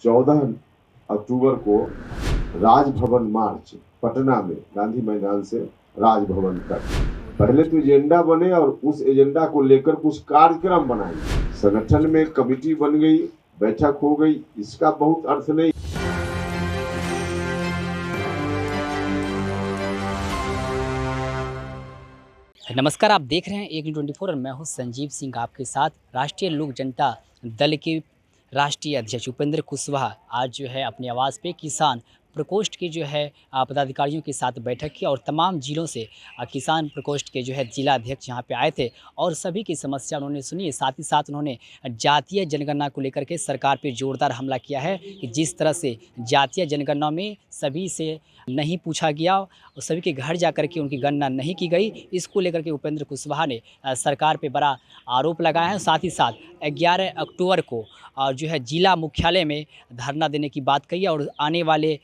14 अक्टूबर को राजभवन मार्च पटना में गांधी मैदान से राजभवन तक पहले तो एजेंडा बने और उस एजेंडा को लेकर कुछ कार्यक्रम बनाए। संगठन में कमेटी बन गई, बैठक हो गई, इसका बहुत अर्थ नहीं। नमस्कार, आप देख रहे हैं एक 24 और मैं हूं संजीव सिंह आपके साथ। राष्ट्रीय लोक जनता दल के राष्ट्रीय अध्यक्ष उपेंद्र कुशवाहा आज जो है अपने आवास पे किसान प्रकोष्ठ के जो है पदाधिकारियों के साथ बैठक की और तमाम जिलों से किसान प्रकोष्ठ के जो है जिला अध्यक्ष यहाँ पे आए थे और सभी की समस्या उन्होंने सुनी। साथ ही साथ उन्होंने जातीय जनगणना को लेकर के सरकार पे जोरदार हमला किया है कि जिस तरह से जातीय जनगणना में सभी से नहीं पूछा गया और सभी के घर जा कर के उनकी गणना नहीं की गई, इसको लेकर के उपेंद्र कुशवाहा ने सरकार पे बड़ा आरोप लगाया है। साथ ही साथ 11 अक्टूबर को जो है जिला मुख्यालय में धरना देने की बात कही है और आने वाले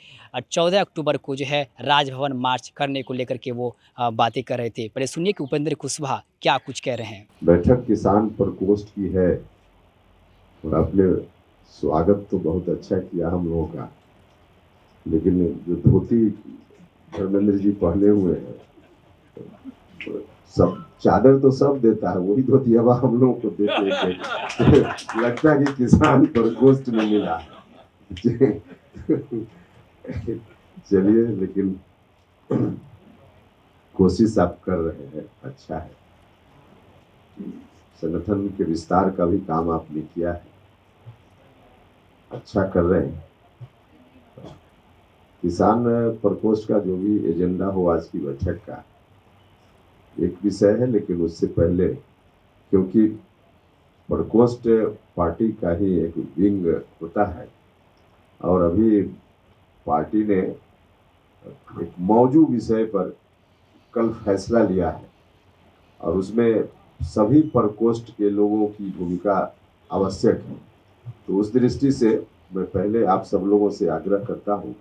14 अक्टूबर को जो है राजभवन मार्च करने को लेकर के वो बातें कर रहे थे। पहले सुनिए कि उपेंद्र कुशवाहा क्या कुछ कह रहे हैं। बैठक किसान प्रकोष्ठ की है और आपने स्वागत तो बहुत अच्छा किया हम लोगों का, लेकिन जो धोती धर्मेंद्र जी पहने हुए हैं, सब चादर तो सब देता है, वही धोती अब हम लोगों को देते लगता है कि किसान प्रकोष्ठ में मिला। चलिए, लेकिन कोशिश आप कर रहे हैं, अच्छा है। संगठन के विस्तार का भी काम आपने किया है, अच्छा कर रहे हैं। किसान प्रकोष्ठ का जो भी एजेंडा हो आज की बैठक का एक विषय है, लेकिन उससे पहले क्योंकि प्रकोष्ठ पार्टी का ही एक विंग होता है और अभी पार्टी ने एक मौजूद विषय पर कल फैसला लिया है और उसमें सभी प्रकोष्ठ के लोगों की भूमिका आवश्यक है। तो उस दृष्टि से मैं पहले आप सब लोगों से आग्रह करता हूं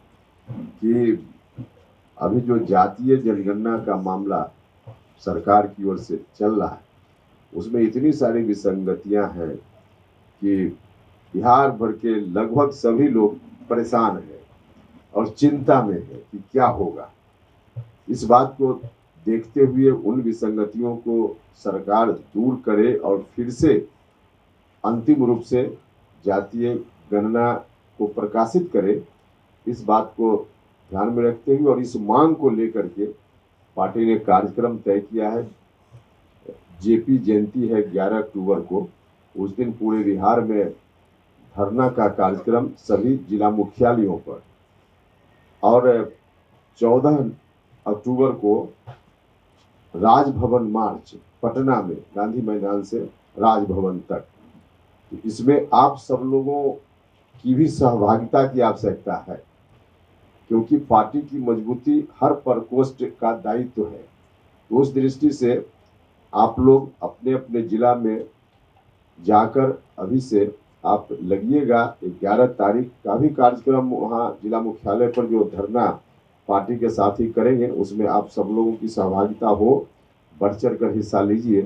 कि अभी जो जातीय जनगणना का मामला सरकार की ओर से चल रहा है, उसमें इतनी सारी विसंगतियां हैं कि बिहार भर के लगभग सभी लोग परेशान हैं और चिंता में है कि क्या होगा। इस बात को देखते हुए उन विसंगतियों को सरकार दूर करे और फिर से अंतिम रूप से जातीय गणना को प्रकाशित करे, इस बात को ध्यान में रखते हुए और इस मांग को लेकर के पार्टी ने कार्यक्रम तय किया है। जेपी जयंती है 11 अक्टूबर को, उस दिन पूरे बिहार में धरना का कार्यक्रम सभी जिला मुख्यालयों पर और 14 अक्टूबर को राजभवन मार्च पटना में गांधी मैदान से राजभवन तक। इसमें आप सब लोगों की भी सहभागिता की आवश्यकता है, क्योंकि पार्टी की मजबूती हर प्रकोष्ठ का दायित्व है। तो उस दृष्टि से आप लोग अपने अपने जिला में जाकर अभी से आप लगिएगा। 11 तारीख का भी कार्यक्रम वहाँ जिला मुख्यालय पर जो धरना पार्टी के साथ ही करेंगे, उसमें आप सब लोगों की सहभागिता हो, बढ़ चढ़ कर हिस्सा लीजिए।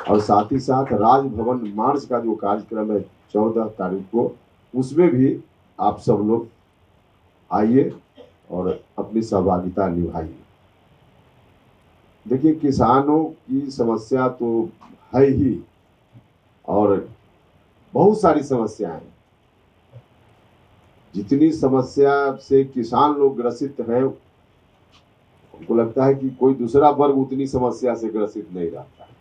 और साथ ही साथ राजभवन मार्च का जो कार्यक्रम है 14 तारीख को, उसमें भी आप सब लोग आइए और अपनी सहभागिता निभाइए। देखिए, किसानों की समस्या तो है ही और बहुत सारी समस्याएं हैं। जितनी समस्या से किसान लोग ग्रसित हैं, उनको लगता है कि कोई दूसरा वर्ग उतनी समस्या से ग्रसित नहीं रहता है।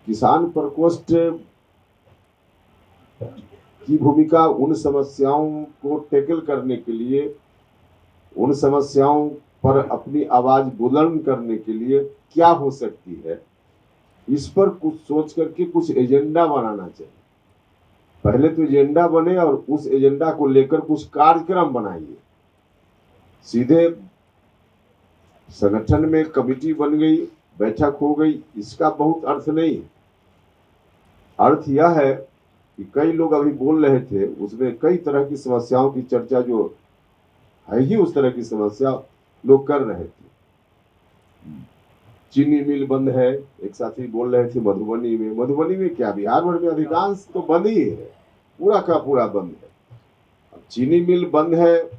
किसान प्रकोष्ठ की भूमिका उन समस्याओं को टैकल करने के लिए, उन समस्याओं पर अपनी आवाज बुलंद करने के लिए क्या हो सकती है, इस पर कुछ सोच करके कुछ एजेंडा बनाना चाहिए। पहले तो एजेंडा बने और उस एजेंडा को लेकर कुछ कार्यक्रम बनाइए। सीधे संगठन में कमेटी बन गई, बैठक हो गई, इसका बहुत अर्थ नहीं। अर्थ यह है कि कई लोग अभी बोल रहे थे, उसमें कई तरह की समस्याओं की चर्चा जो है ही उस तरह की समस्या लोग कर रहे थे। चीनी मिल बंद है। एक साथी बोल रहे थे मधुबनी में क्या, बिहार भर में अधिकांश तो बंद ही है, पूरा का पूरा बंद है। अब चीनी मिल बंद है,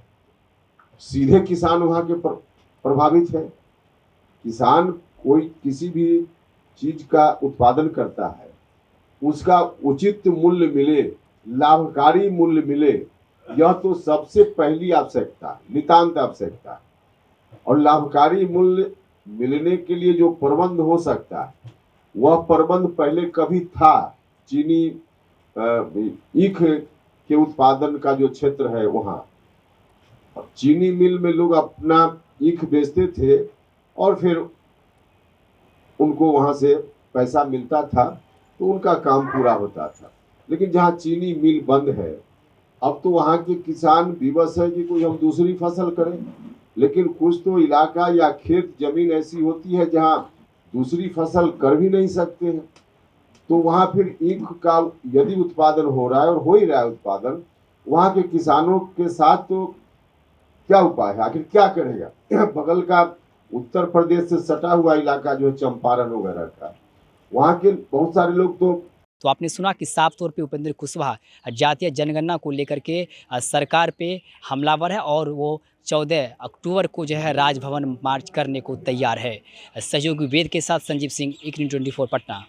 सीधे किसान वहां के प्रभावित है। किसान कोई किसी भी चीज का उत्पादन करता है, उसका उचित मूल्य मिले, लाभकारी मूल्य मिले, यह तो सबसे पहली आवश्यकता, नितांत आवश्यकता। और लाभकारी मूल्य मिलने के लिए जो प्रबंध हो सकता है, वह प्रबंध पहले कभी था। चीनी ईख के उत्पादन का जो क्षेत्र है वहां, चीनी मिल में लोग अपना ईख बेचते थे और फिर उनको वहां से पैसा मिलता था, तो उनका काम पूरा होता था। लेकिन जहाँ चीनी मिल बंद है, अब तो वहाँ के किसान विवश है कि कोई हम दूसरी फसल करें। लेकिन कुछ तो इलाका या खेत जमीन ऐसी होती है जहाँ दूसरी फसल कर भी नहीं सकते हैं, तो वहाँ फिर ईख का यदि उत्पादन हो रहा है और हो ही रहा है उत्पादन, वहाँ के किसानों के साथ तो क्या उपाय है, आखिर क्या करेगा। बगल का उत्तर प्रदेश से सटा हुआ इलाका जो है चंपारण वगैरह का, वहाँ के बहुत सारे लोग तो आपने सुना कि साफ तौर पे उपेंद्र कुशवाहा जातीय जनगणना को लेकर के सरकार पे हमलावर है और वो 14 अक्टूबर को जो है राजभवन मार्च करने को तैयार है। सहयोगी वेद के साथ संजीव सिंह, एक न्यूज़ 24 पटना।